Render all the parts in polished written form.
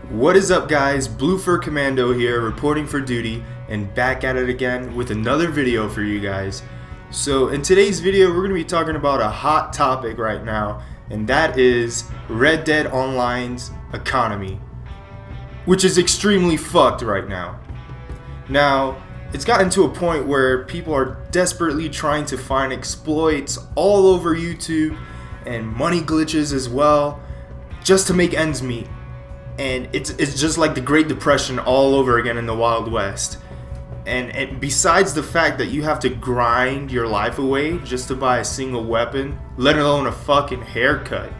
What is up, guys? BlueFurCommando here, reporting for duty, and back at it again with another video for you guys. So in today's video, we're going to be talking about a hot topic right now, and that is Red Dead Online's economy, which is extremely fucked right now. Now, it's gotten to a point where people are desperately trying to find exploits all over YouTube and money glitches as well, just to make ends meet. And it's just like the Great Depression all over again in the Wild West. And besides the fact that you have to grind your life away just to buy a single weapon, let alone a fucking haircut,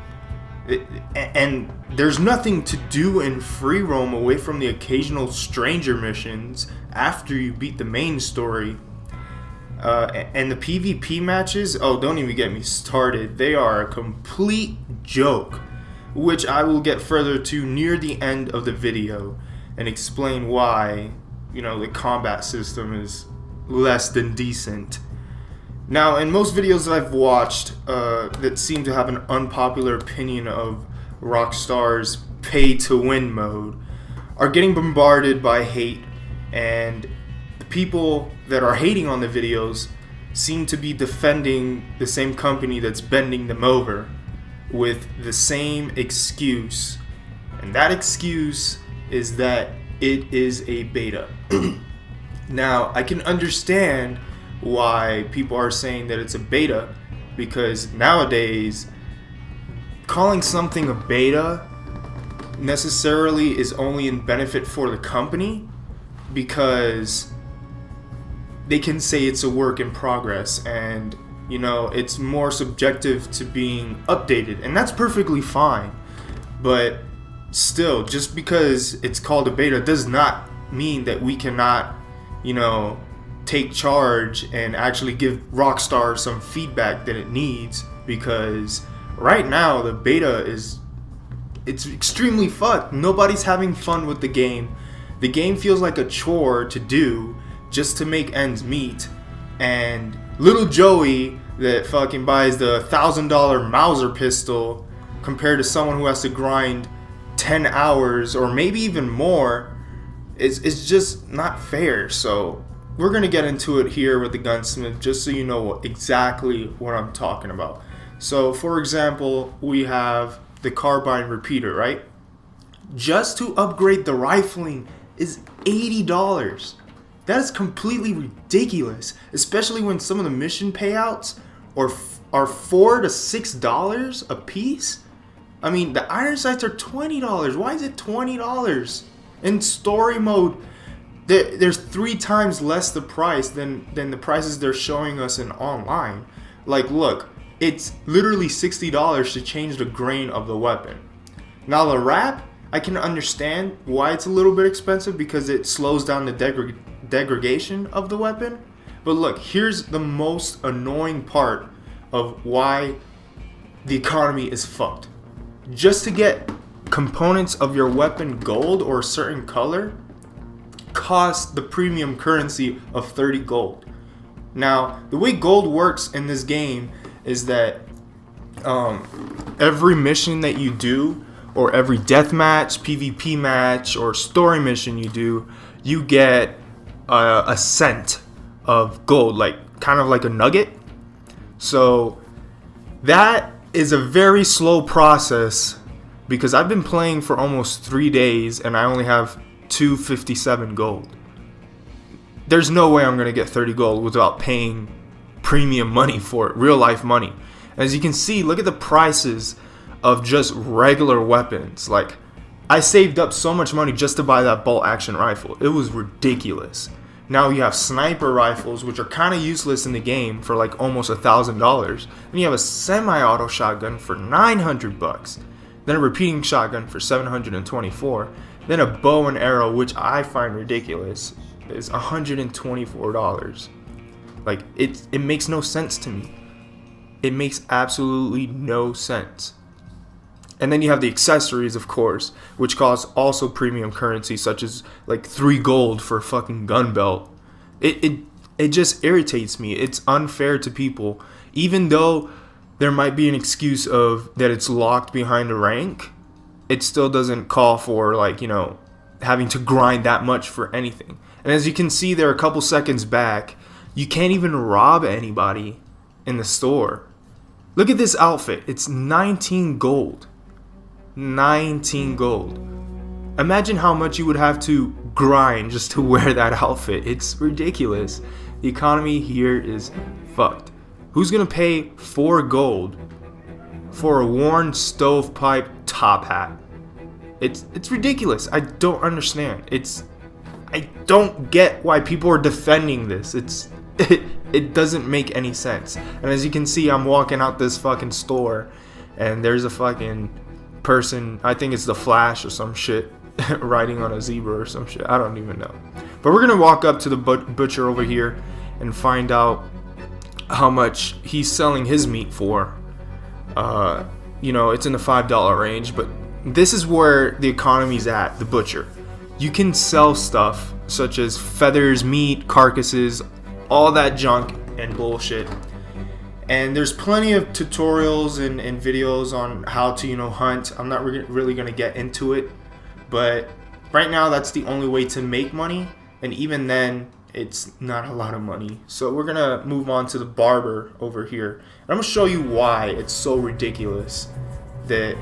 and there's nothing to do in free roam away from the occasional stranger missions after you beat the main story. And the PvP matches, oh, don't even get me started. They are a complete joke, which I will get further to near the end of the video and explain why, the combat system is less than decent. Now, in most videos that I've watched that seem to have an unpopular opinion of Rockstar's pay-to-win mode are getting bombarded by hate, and the people that are hating on the videos seem to be defending the same company that's bending them over with the same excuse, and that excuse is that it is a beta. Now, I can understand why people are saying that it's a beta, because nowadays calling something a beta necessarily is only in benefit for the company, because they can say it's a work in progress, and it's more subjective to being updated, and that's perfectly fine. But still, just because it's called a beta does not mean that we cannot, take charge and actually give Rockstar some feedback that it needs, because right now the beta it's extremely fucked. Nobody's having fun with the game. The game feels like a chore to do just to make ends meet, and little Joey that fucking buys the $1,000 Mauser pistol compared to someone who has to grind 10 hours or maybe even more is just not fair. So we're gonna get into it here with the gunsmith, just so you know exactly what I'm talking about. So for example, we have the carbine repeater, right? Just to upgrade the rifling is $80. That is completely ridiculous, especially when some of the mission payouts are $4 to $6 a piece. I mean, the iron sights are $20. Why is it $20? In story mode, there's 3 times less the price than the prices they're showing us in online. Like, look, it's literally $60 to change the grain of the weapon. Now the wrap, I can understand why it's a little bit expensive, because it slows down the degradation of the weapon. But look, here's the most annoying part of why the economy is fucked. Just to get components of your weapon gold or a certain color costs the premium currency of 30 gold. Now, the way gold works in this game is that every mission that you do, or every deathmatch, PvP match, or story mission you do, you get a cent of gold, kind of like a nugget. So that is a very slow process, because I've been playing for almost 3 days and I only have 257 gold. There's no way I'm gonna get 30 gold without paying premium money for it, real life money. As you can see, look at the prices of just regular weapons. Like, I saved up so much money just to buy that bolt action rifle. It was ridiculous. Now you have sniper rifles, which are kind of useless in the game, for like almost $1,000. And you have a semi-auto shotgun for $900. Then a repeating shotgun for $724. Then a bow and arrow, which I find ridiculous, is $124. Like, it makes no sense to me. It makes absolutely no sense. And then you have the accessories, of course, which cost also premium currency, such as like 3 gold for a fucking gun belt. It just irritates me. It's unfair to people. Even though there might be an excuse of that it's locked behind a rank, it still doesn't call for, like, you know, having to grind that much for anything. And as you can see there a couple seconds back, you can't even rob anybody in the store. Look at this outfit. It's 19 gold. 19 gold. Imagine how much you would have to grind just to wear that outfit. It's ridiculous. The economy here is fucked. Who's gonna pay 4 gold for a worn stovepipe top hat? It's ridiculous. I don't understand. I don't get why people are defending this. It doesn't make any sense. And as you can see, I'm walking out this fucking store, and there's a fucking person, I think it's the Flash or some shit, riding on a zebra or some shit. I don't even know. But we're gonna walk up to the butcher over here and find out how much he's selling his meat for. You know, it's in the $5 range, but this is where the economy's at, the butcher. You can sell stuff such as feathers, meat, carcasses, all that junk and bullshit. And there's plenty of tutorials and videos on how to, you know, hunt. I'm not really going to get into it, but right now that's the only way to make money, and even then it's not a lot of money. So we're going to move on to the barber over here. And I'm going to show you why it's so ridiculous that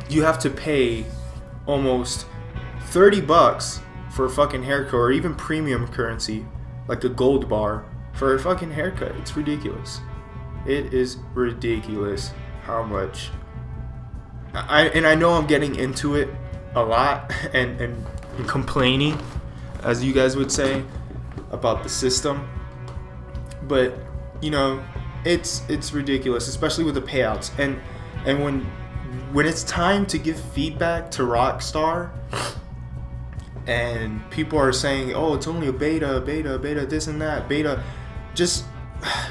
you have to pay almost 30 bucks for a fucking haircut, or even premium currency like a gold bar for a fucking haircut. It's ridiculous. It is ridiculous how much. I know I'm getting into it a lot and complaining, as you guys would say, about the system, but you know, it's ridiculous, especially with the payouts. And when it's time to give feedback to Rockstar, and people are saying, oh, it's only a beta, this and that, beta, just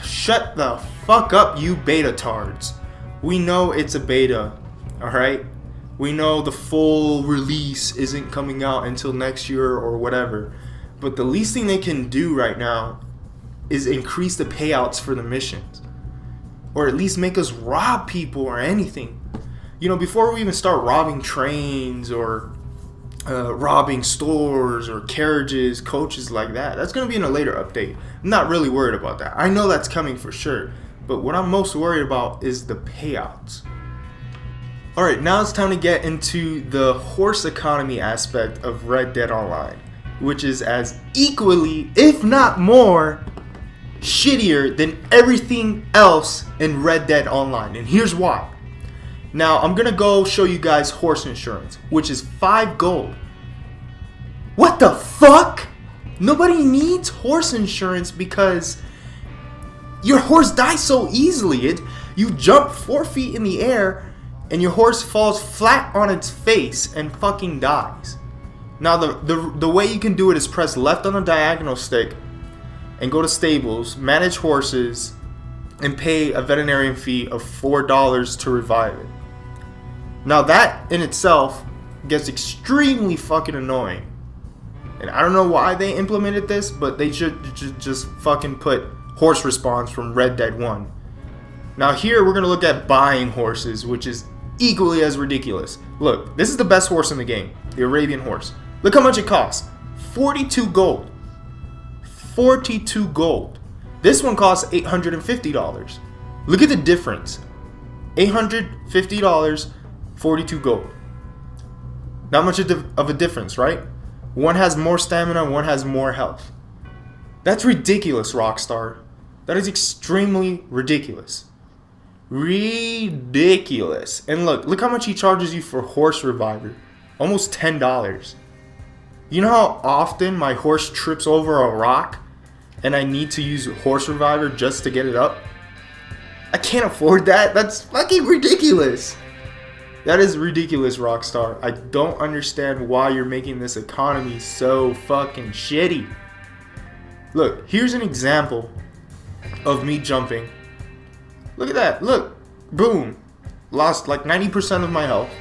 shut the fuck up, you beta tards. We know it's a beta, alright? We know the full release isn't coming out until next year or whatever, but the least thing they can do right now is increase the payouts for the missions, or at least make us rob people or anything. You know, before we even start robbing trains or robbing stores or carriages, coaches like that, that's going to be in a later update. I'm not really worried about that. I know that's coming for sure, but what I'm most worried about is the payouts. Alright, now it's time to get into the horse economy aspect of Red Dead Online, which is as equally, if not more, shittier than everything else in Red Dead Online. And here's why. Now, I'm going to go show you guys horse insurance, which is 5 gold. What the fuck? Nobody needs horse insurance because your horse dies so easily. You jump 4 feet in the air and your horse falls flat on its face and fucking dies. Now, the way you can do it is press left on the diagonal stick and go to stables, manage horses, and pay a veterinarian fee of $4 to revive it. Now that in itself gets extremely fucking annoying. And I don't know why they implemented this, but they should just fucking put horse response from Red Dead 1. Now here we're going to look at buying horses, which is equally as ridiculous. Look, this is the best horse in the game, the Arabian horse. Look how much it costs. 42 gold. 42 gold. This one costs $850. Look at the difference. $850, 42 gold. Not much of a difference, right? One has more stamina, one has more health. That's ridiculous, Rockstar. That is extremely ridiculous. Ridiculous. And look how much he charges you for horse reviver. Almost $10. You know how often my horse trips over a rock and I need to use horse reviver just to get it up? I can't afford that. That's fucking ridiculous. That is ridiculous, Rockstar. I don't understand why you're making this economy so fucking shitty. Look, here's an example of me jumping. Look at that. Look. Boom. Lost like 90% of my health.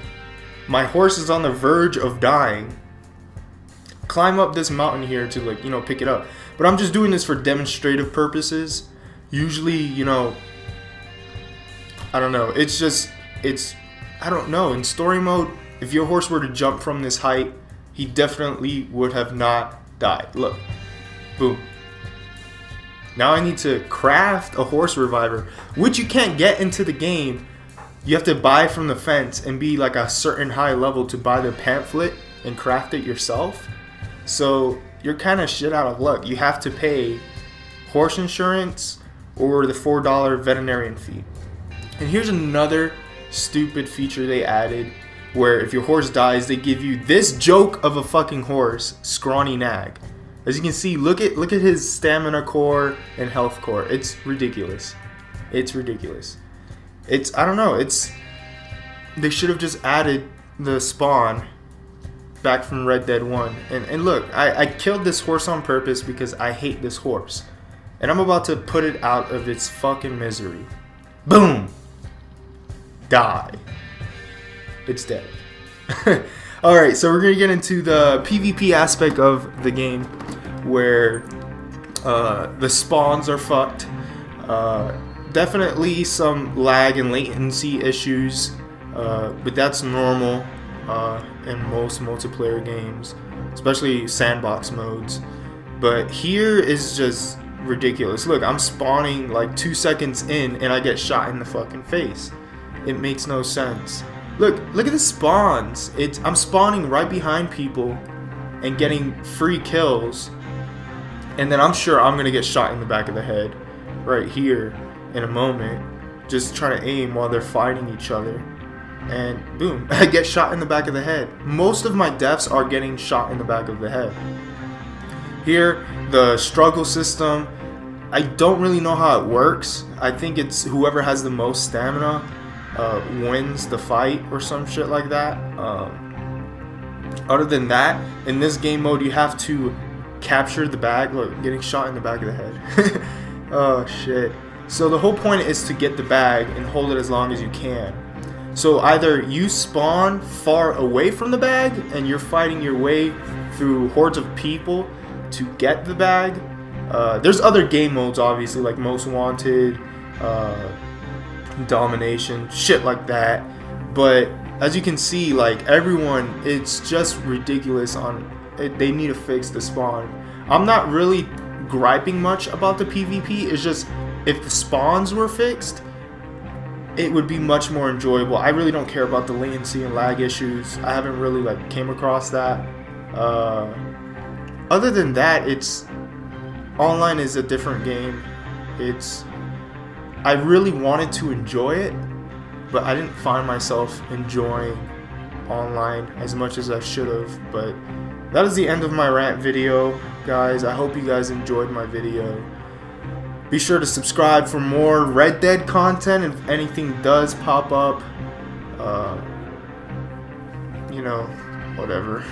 My horse is on the verge of dying. Climb up this mountain here to, like, you know, pick it up. But I'm just doing this for demonstrative purposes. Usually, you know, I don't know. I don't know. In story mode, if your horse were to jump from this height, he definitely would have not died. Look, boom. Now I need to craft a horse reviver, which you can't get into the game. You have to buy from the fence and be like a certain high level to buy the pamphlet and craft it yourself. So you're kind of shit out of luck. You have to pay horse insurance or the $4 veterinarian fee. And here's another stupid feature they added, where if your horse dies, they give you this joke of a fucking horse, Scrawny Nag. As you can see, look at his stamina core and health core. It's ridiculous. It's ridiculous. I don't know. They should have just added the spawn back from Red Dead 1. And look, I killed this horse on purpose because I hate this horse. And I'm about to put it out of its fucking misery. Boom! Die. It's dead. Alright, so we're going to get into the PvP aspect of the game, where the spawns are fucked. Definitely some lag and latency issues, but that's normal in most multiplayer games, especially sandbox modes. But here is just ridiculous. Look, I'm spawning like 2 seconds in and I get shot in the fucking face. It makes no sense. Look at the spawns. I'm spawning right behind people and getting free kills, and then I'm sure I'm gonna get shot in the back of the head right here in a moment, just trying to aim while they're fighting each other, and boom, I get shot in the back of the head. Most of my deaths are getting shot in the back of the head. Here, the struggle system, I don't really know how it works. I think it's whoever has the most stamina wins the fight or some shit like that. Other than that, in this game mode, you have to capture the bag. Look, getting shot in the back of the head. Oh shit. So the whole point is to get the bag and hold it as long as you can. So either you spawn far away from the bag and you're fighting your way through hordes of people to get the bag. There's other game modes, obviously, like Most Wanted, Domination, shit like that. But as you can see, like, everyone, it's just ridiculous. They need to fix the spawn. I'm not really griping much about the PvP. It's just, if the spawns were fixed, it would be much more enjoyable. I really don't care about the latency and lag issues. I haven't really came across that. Other than that, online is a different game. I really wanted to enjoy it, but I didn't find myself enjoying online as much as I should have. But that is the end of my rant video, guys. I hope you guys enjoyed my video. Be sure to subscribe for more Red Dead content if anything does pop up. Whatever.